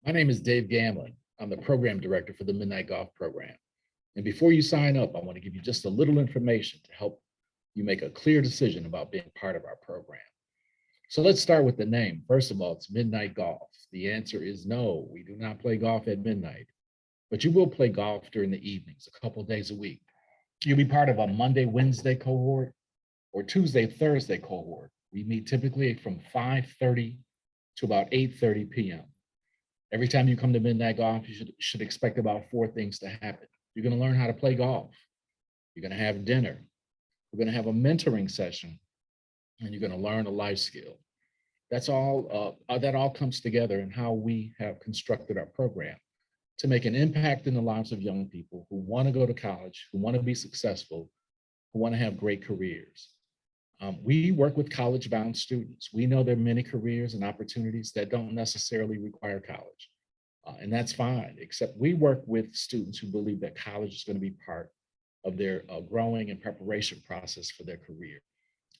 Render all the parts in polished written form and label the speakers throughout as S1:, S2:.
S1: My name is Dave Gamlin. I'm the program director for the Midnight Golf Program. And before you sign up, I want to give you just a little information to help you make a clear decision about being part of our program. So let's start with the name. First of all, it's Midnight Golf. The answer is no, we do not play golf at midnight, but you will play golf during the evenings, a couple days a week. You'll be part of a Monday, Wednesday cohort or Tuesday, Thursday cohort. We meet typically from 5:30 to about 8:30 p.m. Every time you come to Midnight Golf, you should expect about four things to happen. You're going to learn how to play golf. You're going to have dinner. We're going to have a mentoring session, and you're going to learn a life skill. That's all. That all comes together in how we have constructed our program to make an impact in the lives of young people who want to go to college, who want to be successful, who want to have great careers. We work with college-bound students. We know there are many careers and opportunities that don't necessarily require college, and that's fine, except we work with students who believe that college is going to be part of their growing and preparation process for their career.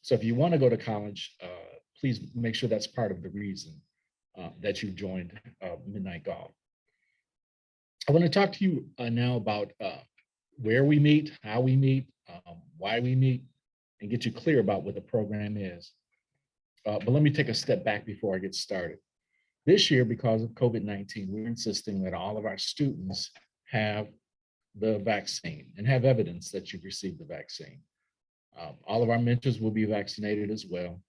S1: So if you want to go to college, please make sure that's part of the reason that you joined Midnight Golf. I want to talk to you now about where we meet, how we meet, why we meet, and get you clear about what the program is. But let me take a step back before I get started. This year, because of COVID-19, we're insisting that all of our students have the vaccine and have evidence that you've received the vaccine. All of our mentors will be vaccinated as well.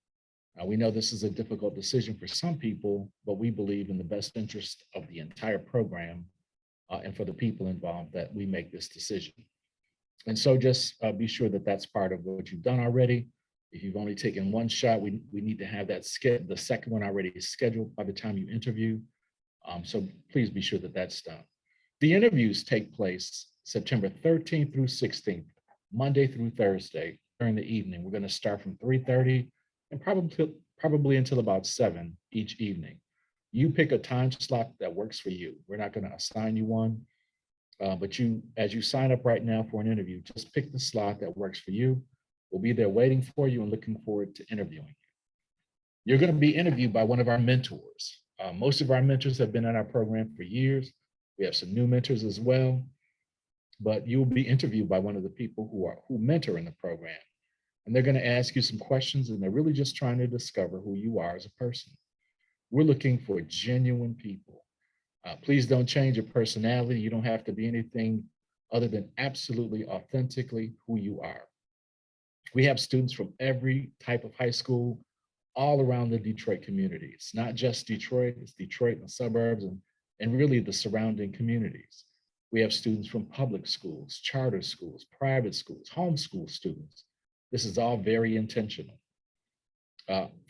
S1: We know this is a difficult decision for some people, but we believe in the best interest of the entire program and for the people involved that we make this decision. And so just be sure that that's part of what you've done already. If you've only taken one shot, we need to have that the second one already scheduled by the time you interview. So please be sure that that's done. The interviews take place September 13th through 16th, Monday through Thursday during the evening. We're going to start from 3:30 and probably until about 7 each evening. You pick a time slot that works for you. We're not going to assign you one. But as you sign up right now for an interview, just pick the slot that works for you. We'll be there waiting for you and looking forward to interviewing you. You're going to be interviewed by one of our mentors. Most of our mentors have been in our program for years. We have some new mentors as well, but you will be interviewed by one of the people who mentor in the program. And they're going to ask you some questions, and they're really just trying to discover who you are as a person. We're looking for genuine people. Please don't change your personality. You don't have to be anything other than absolutely authentically who you are. We have students from every type of high school all around the Detroit community. It's not just Detroit, it's Detroit and the suburbs and really the surrounding communities. We have students from public schools, charter schools, private schools, homeschool students. This is all very intentional.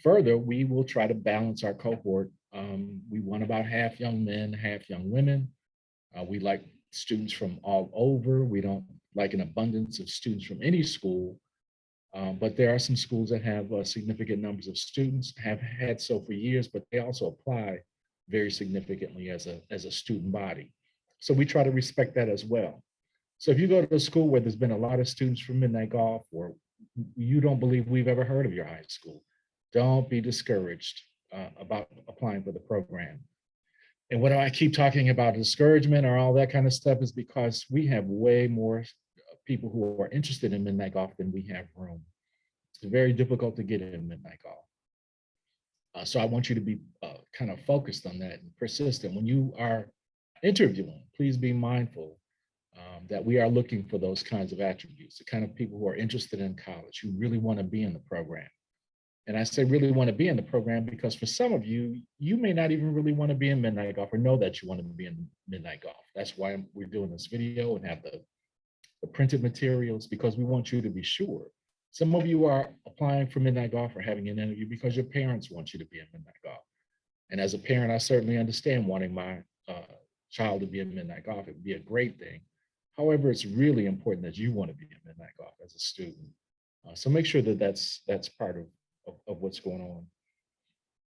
S1: Further, we will try to balance our cohort. We want about half young men, half young women. We like students from all over. We don't like an abundance of students from any school, but there are some schools that have significant numbers of students, have had so for years, but they also apply very significantly as a student body. So we try to respect that as well. So if you go to a school where there's been a lot of students from Midnight Golf, or you don't believe we've ever heard of your high school, don't be discouraged about applying for the program. And what I keep talking about discouragement or all that kind of stuff is because we have way more people who are interested in Midnight Golf than we have room. It's very difficult to get in Midnight Golf. So I want you to be kind of focused on that and persistent. When you are interviewing, please be mindful that we are looking for those kinds of attributes, the kind of people who are interested in college, who really want to be in the program. And I say really want to be in the program because for some of you, you may not even really want to be in Midnight Golf or know that you want to be in Midnight Golf. That's why we're doing this video and have the printed materials, because we want you to be sure. Some of you are applying for Midnight Golf or having an interview because your parents want you to be in Midnight Golf. And as a parent, I certainly understand wanting my child to be in Midnight Golf. It would be a great thing. However, it's really important that you want to be in Midnight Golf as a student. So make sure that that's part of what's going on.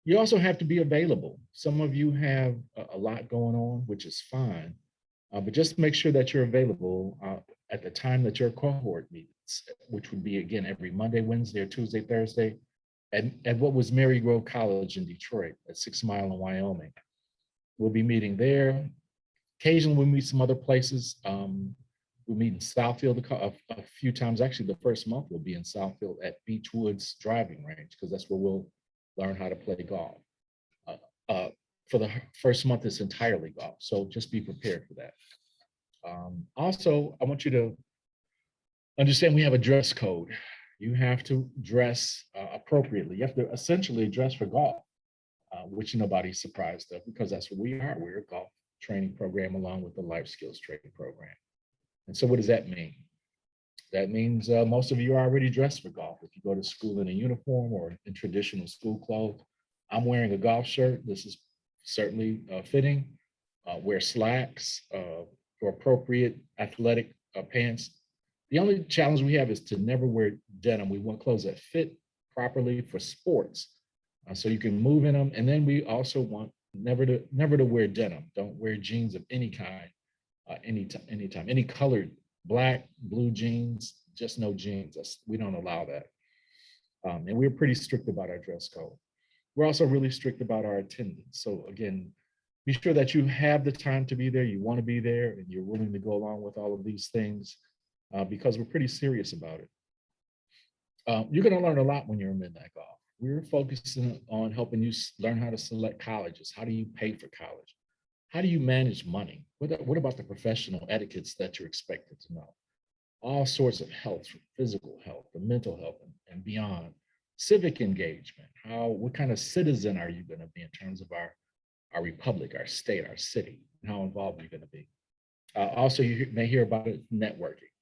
S1: You also have to be available. Some of you have a lot going on, which is fine, but just make sure that you're available at the time that your cohort meets, which would be, again, every Monday, Wednesday, or Tuesday, Thursday, at what was Marygrove College in Detroit at 6 Mile in Wyoming. We'll be meeting there. Occasionally, we'll meet some other places. We meet in Southfield a few times. Actually, the first month we'll be in Southfield at Beachwoods Driving Range because that's where we'll learn how to play golf. Uh, uh, for the first month, it's entirely golf. So just be prepared for that. Also, I want you to understand we have a dress code. You have to dress appropriately. You have to essentially dress for golf, which nobody's surprised of because that's what we are. We're a golf training program along with the life skills training program. And so what does that mean? That means most of you are already dressed for golf. If you go to school in a uniform or in traditional school clothes, I'm wearing a golf shirt. This is certainly fitting. Wear slacks or appropriate athletic pants. The only challenge we have is to never wear denim. We want clothes that fit properly for sports, so you can move in them. And then we also want never to wear denim. Don't wear jeans of any kind, anytime. Any colored black, blue jeans, just no jeans. We don't allow that. And we're pretty strict about our dress code. We're also really strict about our attendance. So again, be sure that you have the time to be there, you want to be there, and you're willing to go along with all of these things because we're pretty serious about it. You're going to learn a lot when you're in Midnight Golf. We're focusing on helping you learn how to select colleges. How do you pay for college? How do you manage money? What about the professional etiquettes that you're expected to know? All sorts of health, physical health, the mental health, and beyond. Civic engagement. What kind of citizen are you going to be in terms of our republic, our state, our city, and how involved you're going to be? Also, you may hear about it, networking.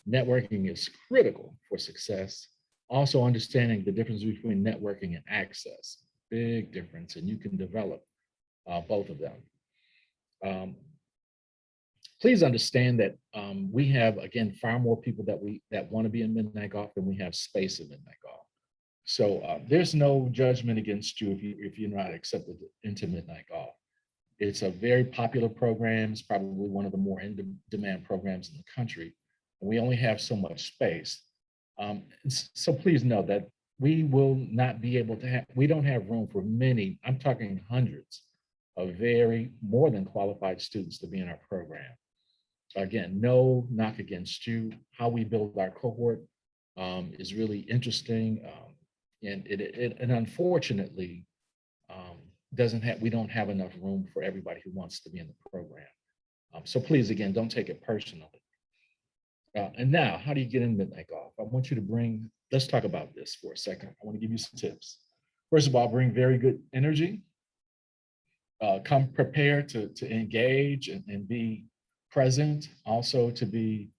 S1: Networking is critical for success. Also, understanding the difference between networking and access, big difference, and you can develop both of them. Please understand that we have, again, far more people that want to be in Midnight Golf than we have space in Midnight Golf. So there's no judgment against you if you're not accepted into Midnight Golf. It's a very popular program. It's probably one of the more in-demand programs in the country. And we only have so much space. So please know that we will not be able to we don't have room for many, I'm talking hundreds of very more than qualified students to be in our program. Again, no knock against you. How we build our cohort is really interesting. And unfortunately, we don't have enough room for everybody who wants to be in the program. So please, again, don't take it personally. And now, how do you get in Midnight Golf? I want you to let's talk about this for a second. I want to give you some tips. First of all, bring very good energy. Come prepared to engage and be present, also to be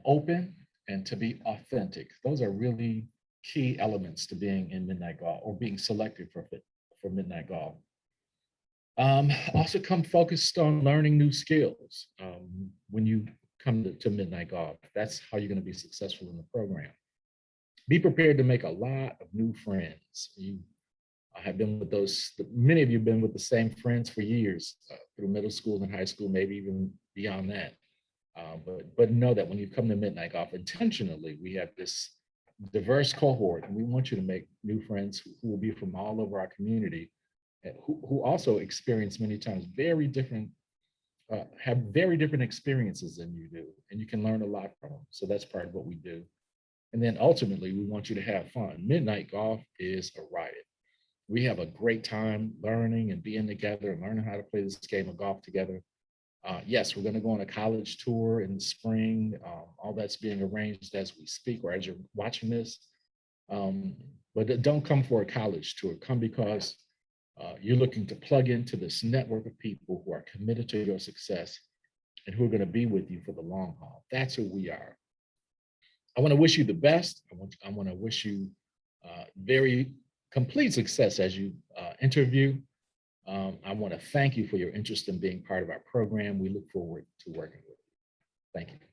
S1: open and to be authentic. Those are really key elements to being in Midnight Golf or being selected for Midnight Golf. Also come focused on learning new skills when you come to Midnight Golf. That's how you're going to be successful in the program. Be prepared to make a lot of new friends. You have been with many of you have been with the same friends for years through middle school and high school, maybe even beyond that. But know that when you come to Midnight Golf intentionally, we have this diverse cohort, and we want you to make new friends who will be from all over our community, and who also experience many times have very different experiences than you do, and you can learn a lot from them. So that's part of what we do. And then ultimately, we want you to have fun. Midnight Golf is a riot. We have a great time learning and being together and learning how to play this game of golf together. Yes, we're going to go on a college tour in the spring. All that's being arranged as we speak or as you're watching this. But don't come for a college tour. Come because you're looking to plug into this network of people who are committed to your success and who are going to be with you for the long haul. That's who we are. I want to wish you the best. I want to wish you very complete success as you interview. I want to thank you for your interest in being part of our program. We look forward to working with you. Thank you.